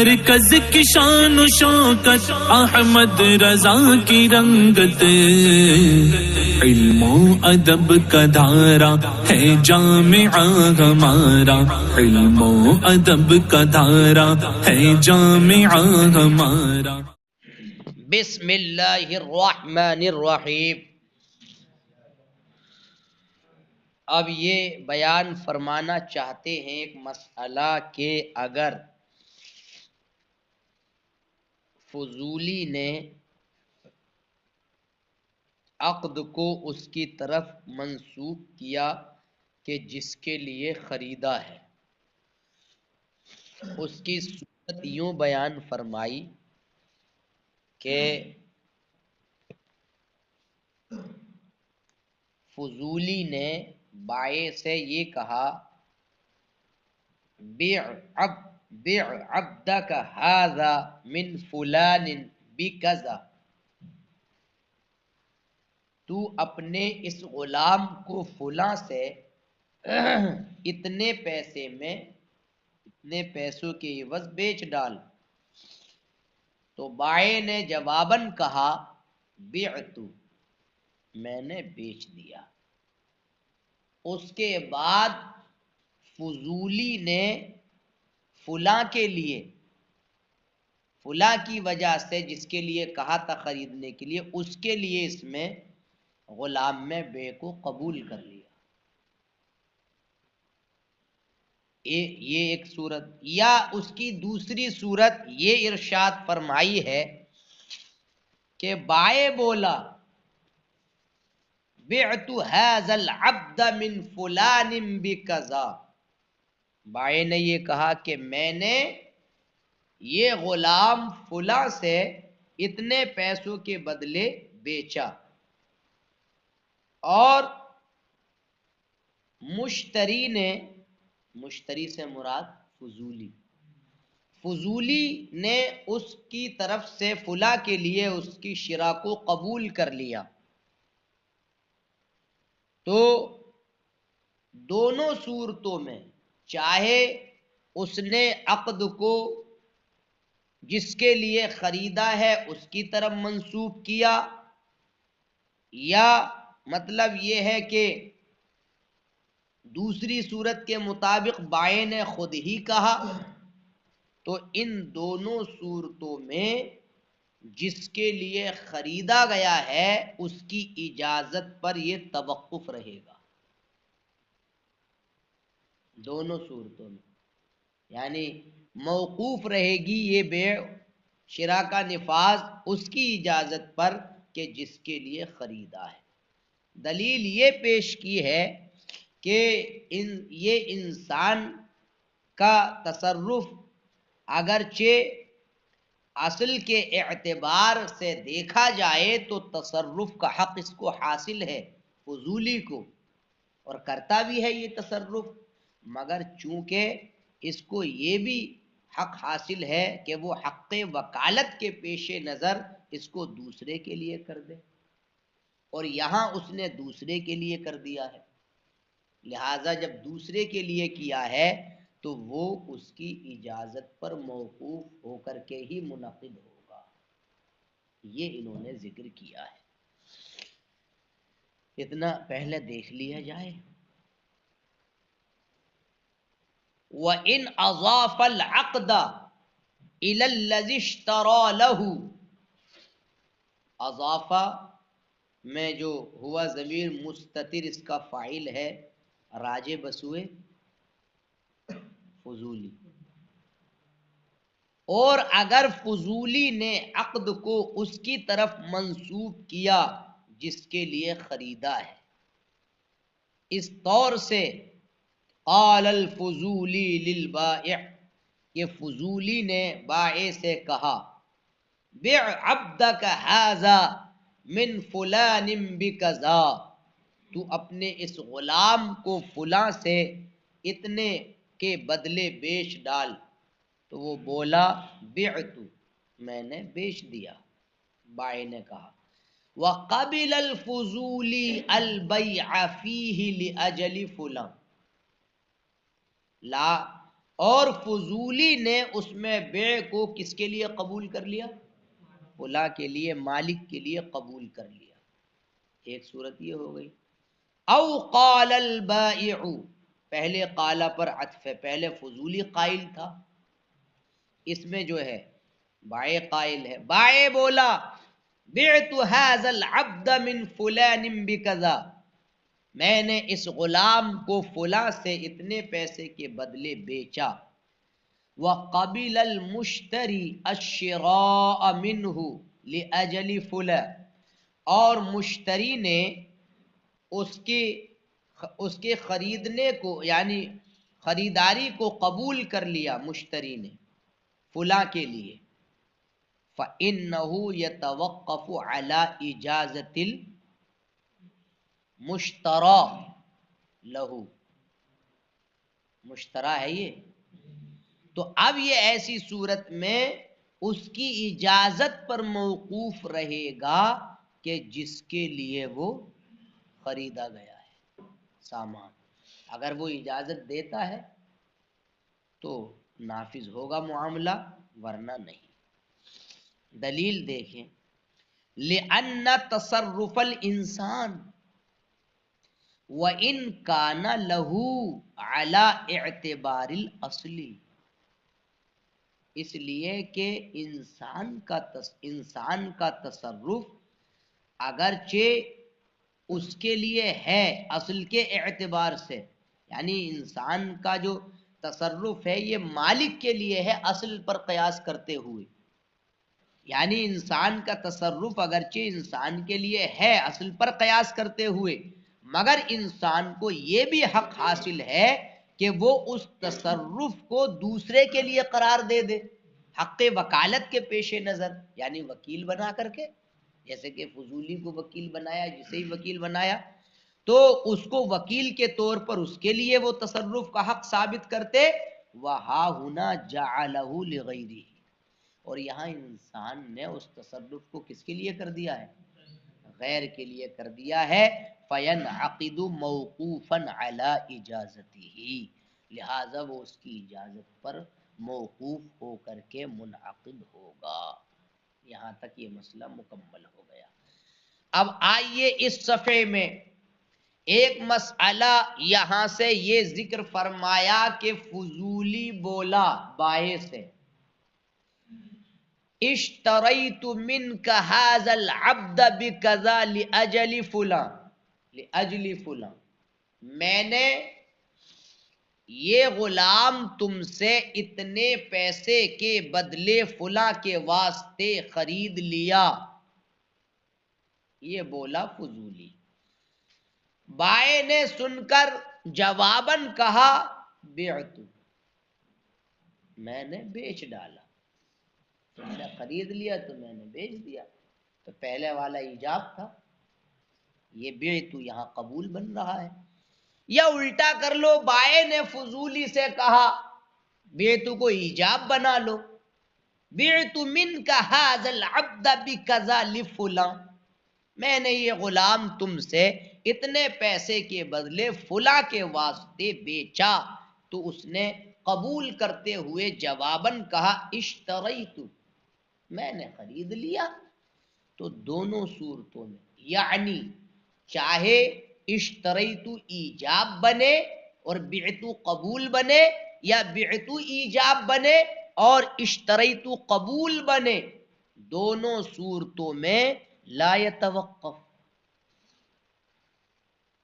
مرکز کی شان و شوکت احمد رضا کی رنگت، علم و ادب کا دھارا ہے جامعہ ہمارا، علم و ادب کا دھارا ہے جامعہ ہمارا۔ بسم اللہ الرحمن الرحیم۔ اب یہ بیان فرمانا چاہتے ہیں ایک مسئلہ کہ اگر فضولی نے عقد کو اس کی طرف منسوب کیا کہ جس کے لیے خریدا ہے، اس کی صورت یوں بیان فرمائی کہ فضولی نے بائع سے یہ کہا بیع عبدک ھذا من فلان بکذا، تو اپنے اس غلام کو فلاں سے اتنے پیسے میں، اتنے پیسوں کے عوض بیچ ڈال۔ تو بائع نے جواباً کہا بعت، میں نے بیچ دیا۔ اس کے بعد فضولی نے فلاں کے لیے، فلاں کی وجہ سے جس کے لیے کہا تھا خریدنے کے لیے، اس کے لیے اس میں غلام میں بے کو قبول کر لیا۔ یہ ایک صورت، یا اس کی دوسری صورت یہ ارشاد فرمائی ہے کہ بائع بولا بعت ھذا العبد من فلان بکذا، بائع نے یہ کہا کہ میں نے یہ غلام فلاں سے اتنے پیسوں کے بدلے بیچا، اور مشتری نے، مشتری سے مراد فضولی، فضولی نے اس کی طرف سے فلاں کے لیے اس کی شرا کو قبول کر لیا۔ تو دونوں صورتوں میں چاہے اس نے عقد کو جس کے لیے خریدا ہے اس کی طرف منسوب کیا، یا مطلب یہ ہے کہ دوسری صورت کے مطابق بائع نے خود ہی کہا، تو ان دونوں صورتوں میں جس کے لیے خریدا گیا ہے اس کی اجازت پر یہ توقف رہے گا، دونوں صورتوں میں یعنی موقوف رہے گی یہ بیع، شراء کا نفاذ اس کی اجازت پر کہ جس کے لیے خریدا ہے۔ دلیل یہ پیش کی ہے کہ یہ انسان کا تصرف اگرچہ اصل کے اعتبار سے دیکھا جائے تو تصرف کا حق اس کو حاصل ہے، فضولی کو، اور کرتا بھی ہے یہ تصرف، مگر چونکہ اس کو یہ بھی حق حاصل ہے کہ وہ حق وکالت کے پیش نظر اس کو دوسرے کے لیے کر دے، اور یہاں اس نے دوسرے کے لیے کر دیا ہے، لہذا جب دوسرے کے لیے کیا ہے تو وہ اس کی اجازت پر موقوف ہو کر کے ہی منعقد ہوگا، یہ انہوں نے ذکر کیا ہے۔ اتنا پہلے دیکھ لیا جائے۔ وَإِنْ أَضَافَ الْعَقْدَ إِلَى الَّذِي اشْتَرَى لَهُ، اضافہ میں جو ہوا ضمیر مستتر اس کا فاعل ہے راجع بسوئے فضولی، اور اگر فضولی نے عقد کو اس کی طرف منسوب کیا جس کے لیے خریدا ہے، اس طور سے قال الفضولی للبائع، یہ فضولی نے بائع سے کہا بع عبدک ھذا من فلان بکذا، تو اپنے اس غلام کو فلاں سے اتنے کے بدلے بیچ ڈال۔ تو وہ بولا بعت، میں نے بیچ دیا، بائع نے کہا وقبل الفضولی البیع فیہ لأجل فلاں، اور فضولی نے اس میں بیع کو کس کے لیے قبول کر لیا؟ فلاں کے لیے، مالک کے لیے قبول کر لیا. ایک صورت یہ ہو گئی. او قال البائع، پہلے قالا پر عطف ہے، پہلے فضولی قائل تھا، اس میں جو ہے بائع قائل ہے. بائع بولا بعت هذا العبد من فلان بکذا، میں نے اس غلام کو فلاں سے اتنے پیسے کے بدلے بیچا. وقبل المشتری الشراء منہ لأجل فلاں، اور مشتری نے اس کے خریدنے کو یعنی خریداری کو قبول کر لیا مشتری نے فلاں کے لیے. فَإِنَّهُ يَتَوَقَّفُ عَلَى إِجَازَةِ الْمُشْتَرَى لَهُ، مشترا ہے یہ، تو اب یہ ایسی صورت میں اس کی اجازت پر موقوف رہے گا کہ جس کے لیے وہ خریدا گیا ہے سامان. اگر وہ اجازت دیتا ہے تو نافذ ہوگا معاملہ، ورنہ نہیں. دلیل دیکھیں، لأن تصرف الانسان وإن كان له على اعتبار الاصل، اس لیے کہ انسان کا تصرف اگرچہ اس کے لیے ہے اصل کے اعتبار سے، یعنی انسان کا جو تصرف ہے یہ مالک کے لیے ہے اصل پر قیاس کرتے ہوئے، یعنی انسان کا تصرف اگرچہ انسان کے لیے ہے اصل پر قیاس کرتے ہوئے، مگر انسان کو یہ بھی حق حاصل ہے کہ وہ اس تصرف کو دوسرے کے لیے قرار دے دے، حق وکالت کے پیش نظر، یعنی وکیل بنا کر کے، جیسے کہ فضولی کو وکیل بنایا، جسے ہی وکیل بنایا تو اس کو وکیل کے طور پر اس کے لیے وہ تصرف کا حق ثابت کرتے. وہا ہونا جعلہ لغیرہ، اور یہاں انسان نے اس تصرف کو کس کے لیے کر دیا ہے؟ غیر کے لیے کر دیا ہے. فینعقد موقوفا علی اجازتہ، لہذا وہ اس کی اجازت پر موقوف ہو کر کے منعقد ہوگا. یہاں تک یہ مسئلہ مکمل ہو گیا. اب آئیے اس صفحے میں ایک مسئلہ یہاں سے یہ ذکر فرمایا کہ فضولی بولا بائع سے، اشتریت منک ھذا العبد بکذا لاجل فلاں، لاجل فلاں، میں نے یہ غلام تم سے اتنے پیسے کے بدلے فلاں کے واسطے خرید لیا. یہ بولا فضولی. بائع نے سن کر جواباً کہا بعت، میں نے بیچ ڈالا، تم نے خرید لیا تو میں نے بیچ دیا. تو پہلے والا ایجاب تھا، یہ بعت یہاں قبول بن رہا ہے. یا الٹا کر لو، بائع نے فضولی سے کہا بعت کو ایجاب بنا لو، بعت منک ھذا العبد بکذا لفلاں، میں نے یہ غلام تم سے اتنے پیسے کے بدلے فلاں کے واسطے بیچا. تو اس نے قبول کرتے ہوئے جواباً کہا اشتریت، میں نے خرید لیا. تو دونوں صورتوں میں یعنی چاہے اشتریت ایجاب بنے اور بعت قبول بنے، یا بعت ایجاب بنے اور اشتریت قبول بنے، دونوں صورتوں میں لا یتوقف،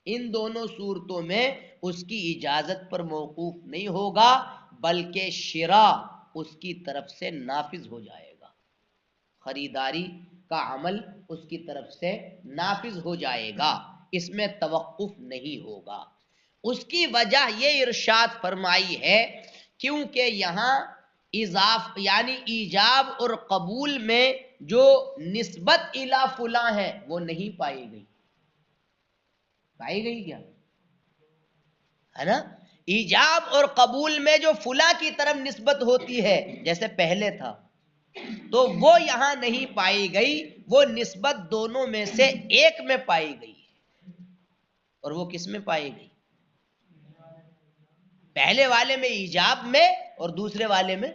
ان دونوں صورتوں میں اس کی اجازت پر موقوف نہیں ہوگا، بلکہ شراء اس کی طرف سے نافذ ہو جائے گا، خریداری کا عمل اس کی طرف سے نافذ ہو جائے گا، اس میں توقف نہیں ہوگا. اس کی وجہ یہ ارشاد فرمائی ہے کیونکہ یہاں یعنی ایجاب اور قبول میں جو نسبت الی فلاں ہے وہ نہیں پائی گئی. پائی گئی کیا ہے نا؟ ایجاب اور قبول میں جو فلاں کی طرف نسبت ہوتی ہے جیسے پہلے تھا، تو وہ یہاں نہیں پائی گئی، وہ نسبت دونوں میں سے ایک میں پائی گئی. اور وہ کس میں پائی گئی؟ پہلے والے میں ایجاب میں اور دوسرے والے میں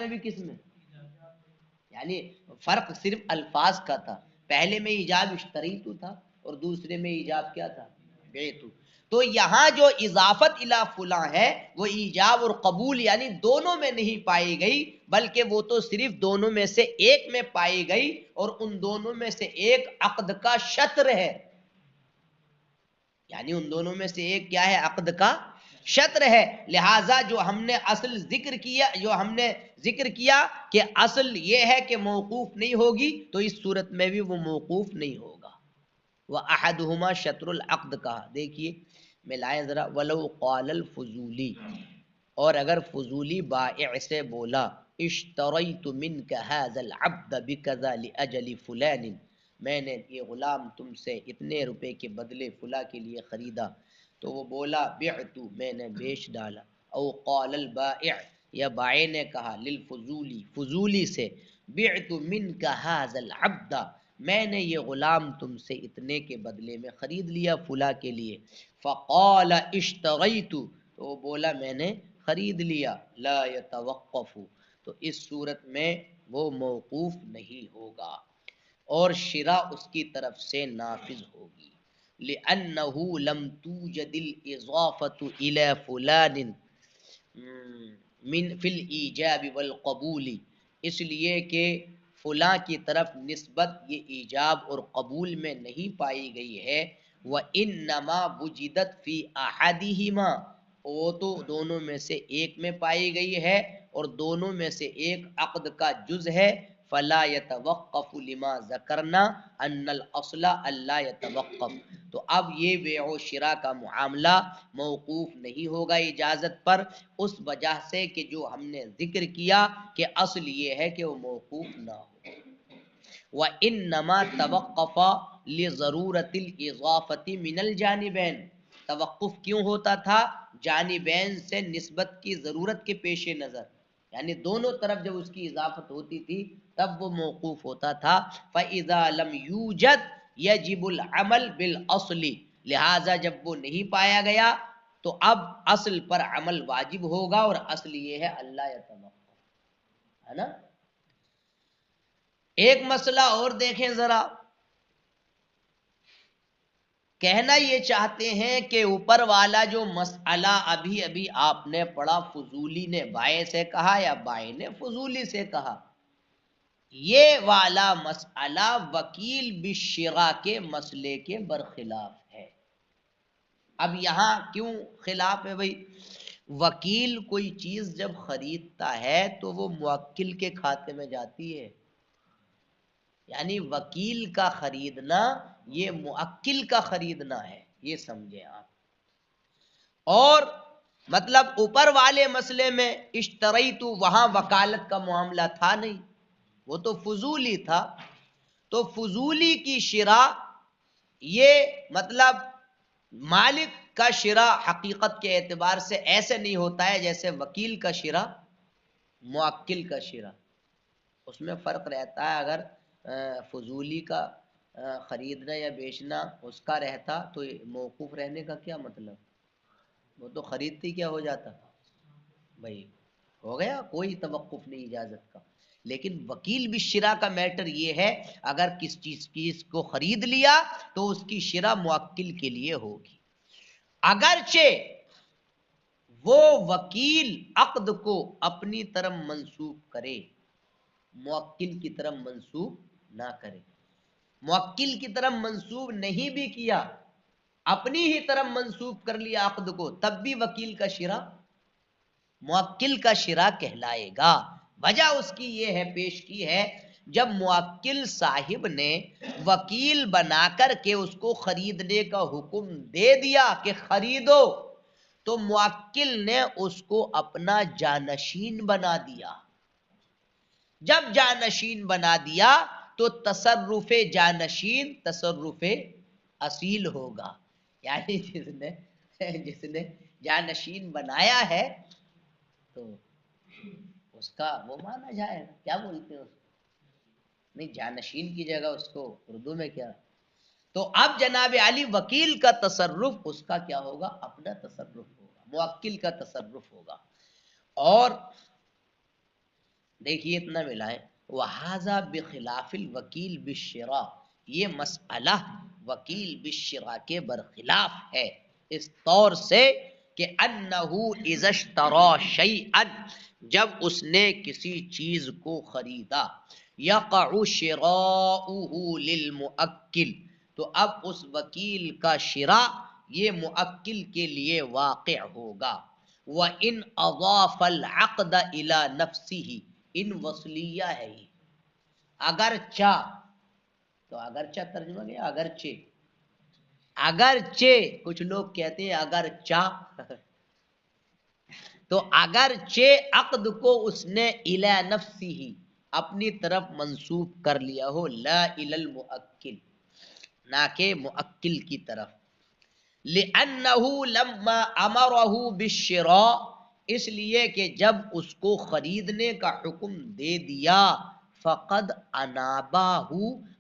بھی کس میں؟ یعنی فرق صرف الفاظ کا تھا، پہلے میں ایجاب اشتریتو تھا اور دوسرے میں ایجاب کیا تھا؟ بیعتو۔ تو یہاں جو اضافت الی فلاں ہے وہ ایجاب اور قبول یعنی دونوں میں نہیں پائی گئی، بلکہ وہ تو صرف دونوں میں سے ایک میں پائی گئی، اور ان دونوں میں سے ایک عقد کا شطر ہے، یعنی ان دونوں میں سے ایک کیا ہے؟ عقد کا شطر ہے۔ لہٰذا جو ہم نے ذکر کیا کہ اصل یہ ہے کہ موقوف نہیں ہوگی، تو اس صورت میں بھی وہ موقوف نہیں ہوگا۔ وَأَحَدُهُمَا شطر العقد کہا، دیکھیے ملائیں ذرا، وَلَوْ قَالَ الْفُضُولِي، اور اگر فضولی بائع سے بولا، اشتریت منک هذا العبد بکذا لأجل فلان، میں نے یہ غلام تم سے اتنے روپے کے بدلے فلاں کے لیے خریدا، تو وہ بولا بعتو، میں نے بیچ ڈالا۔ او قال البائع، یا بائع نے کہا للفضولی، فضولی سے، بعت منک هذا العبد، میں نے یہ غلام تم سے اتنے کے بدلے میں خرید لیا فلاں کے لیے، فقال اشتریت، تو وہ بولا میں نے خرید لیا، لا یتوقف، تو اس صورت میں وہ موقوف نہیں ہوگا اور شرع اس کی طرف سے نافذ ہوگی، لأنه لم توجد الإضافة إلى فلان من فی الایجاب والقبول، اس لیے کہ فلاں کی طرف نسبت یہ ایجاب اور قبول میں نہیں پائی گئی ہے، وَإِنَّمَا وُجِدَتْ فِي أَحَدِهِمَا، وہ تو دونوں میں سے ایک میں پائی گئی ہے اور دونوں میں سے ایک عقد کا جز ہے، فلا يتوقف لما ذکرنا ان الاصل الا يتوقف، تو اب یہ بیع و شراء کا معاملہ موقوف نہیں ہوگا اجازت پر، اس وجہ سے کہ جو ہم نے ذکر کیا کہ اصل یہ ہے کہ وہ موقوف نہ ہو۔ وَإِنَّمَا تَوَقَّفَ لِضَرُورَةِ الْإِضَافَةِ مِنَ الْجَانِبَيْنِ، توقف کیوں ہوتا تھا؟ جانبین سے نسبت کی ضرورت کے پیش نظر، یعنی دونوں طرف جب اس کی اضافت ہوتی تھی تب وہ موقوف ہوتا تھا۔ فَإِذَا لَمْ يُوجَدْ يَجِبُ الْعَمَلْ بِالْأَصْلِ، لہٰذا جب وہ نہیں پایا گیا تو اب اصل پر عمل واجب ہوگا، اور اصل یہ ہے اللہ یتوقف، ہے نا؟ ایک مسئلہ اور دیکھیں ذرا، کہنا یہ چاہتے ہیں کہ اوپر والا جو مسئلہ ابھی آپ نے پڑھا، فضولی نے بائع سے کہا یا بائع نے فضولی سے کہا، یہ والا مسئلہ وکیل بالشراء کے مسئلے کے برخلاف ہے۔ اب یہاں کیوں خلاف ہے بھائی؟ وکیل کوئی چیز جب خریدتا ہے تو وہ موکل کے کھاتے میں جاتی ہے، یعنی وکیل کا خریدنا یہ موکل کا خریدنا ہے، یہ سمجھیں آپ۔ اور مطلب اوپر والے مسئلے میں اشتریتو، وہاں وکالت کا معاملہ تھا نہیں، وہ تو فضولی تھا، تو فضولی کی شراء یہ مطلب مالک کا شراء حقیقت کے اعتبار سے ایسے نہیں ہوتا ہے جیسے وکیل کا شراء موکل کا شراء، اس میں فرق رہتا ہے۔ اگر فضولی کا خریدنا یا بیچنا اس کا رہتا تو موقوف رہنے کا کیا مطلب؟ وہ تو خریدتی کیا ہو جاتا بھائی، ہو گیا، کوئی توقف نہیں اجازت کا۔ لیکن وکیل بالشراء کا میٹر یہ ہے، اگر کس چیز کو خرید لیا تو اس کی شراء موکل کے لیے ہوگی، اگرچہ وہ وکیل عقد کو اپنی طرف منسوب کرے، موکل کی طرف منسوب نہ کرے۔ موکل کی طرف منسوب نہیں بھی کیا، اپنی ہی طرف منسوب کر لیا عقد کو، تب بھی وکیل کا شراء موکل کا شراء کہلائے گا۔ وجہ اس کی یہ ہے، پیش کی ہے، جب موکل صاحب نے وکیل بنا کر کے اس کو خریدنے کا حکم دے دیا کہ خریدو، تو موکل نے اس کو اپنا جانشین بنا دیا۔ جب جانشین بنا دیا تو تصرف جانشین تصرف اصیل ہوگا، یعنی جس نے جانشین بنایا ہے تو اس کا وہ مانا جائے گا، کیا بولتے ہیں اس کو؟ نہیں، جانشین کی جگہ اس کو اردو میں کیا تو اب جناب علی وکیل کا تصرف اس کا کیا ہوگا؟ اپنا تصرف ہوگا، موکل کا تصرف ہوگا۔ اور دیکھیے اتنا ملائیں، وَهَذَا بِخِلَافِ الْوَكِيلِ بِالشِّرَاءِ، یہ مسئلہ وکیل بالشراء کے برخلاف ہے، اس طور سے کہ أَنَّهُ إِذَا اشْتَرَى شَيْئًا، جب اس نے کسی چیز کو خریدا، يَقَعُ شِرَاؤُهُ لِلْمُؤَكِّلِ، تو اب اس وکیل کا شراء یہ مؤکل کے لیے واقع ہوگا۔ وَإِنْ أَضَافَ الْعَقْدَ إِلَى نَفْسِهِ، ان وصلیہ ہے یہ، اگرچہ، تو اگرچہ ترجمہ کیا؟ اگرچہ، اگرچہ کچھ لوگ کہتے ہیں اگرچہ تو اگرچہ عقد کو اس نے الی نفسہ اپنی طرف منسوب کر لیا ہو، لا الی المؤکل، نہ کہ مؤکل کی طرف، لأنه لما امرہ بالشراء، اس لیے کہ جب اس کو خریدنے کا حکم دے دیا، فقد اناباہ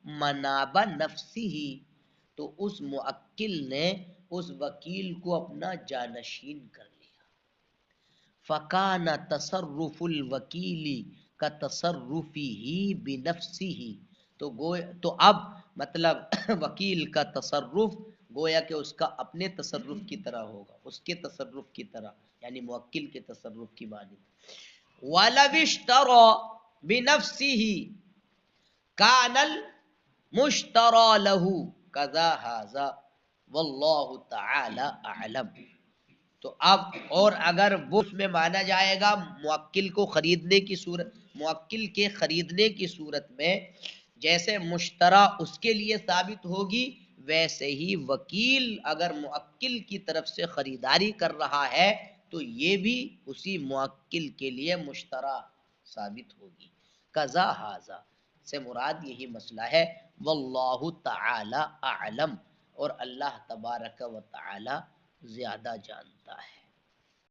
مناب نفسہ، تو اس موکل نے اس وکیل کو اپنا جانشین کر لیا۔ فکان تصرف الوکیل کا تصرفہ بنفسہ، تو اب مطلب وکیل کا تصرف گویا کہ اس کا اپنے تصرف کی طرح ہوگا، اس کے تصرف کی طرح، یعنی موکل کے تصرف کی مانند۔ وَلَوِ اشْتَرَى بِنَفْسِهِ كَانَ الْمُشْتَرَى لَهُ كَذَا هَذَا وَاللَّهُ تَعَالَى أَعْلَمُ۔ تو اب اور اگر وہ اس میں مانا جائے گا موکل کو خریدنے کی صورت، موکل کے خریدنے کی صورت میں جیسے مشترا اس کے لیے ثابت ہوگی، ویسے ہی وکیل اگر موکل کی طرف سے خریداری کر رہا ہے تو یہ بھی اسی موکل کے لیے مشترا ثابت ہوگی۔ قضا ھذا سے مراد یہی مسئلہ ہے، واللہ تعالی اعلم، اور اللہ تبارک و تعالی زیادہ جانتا ہے۔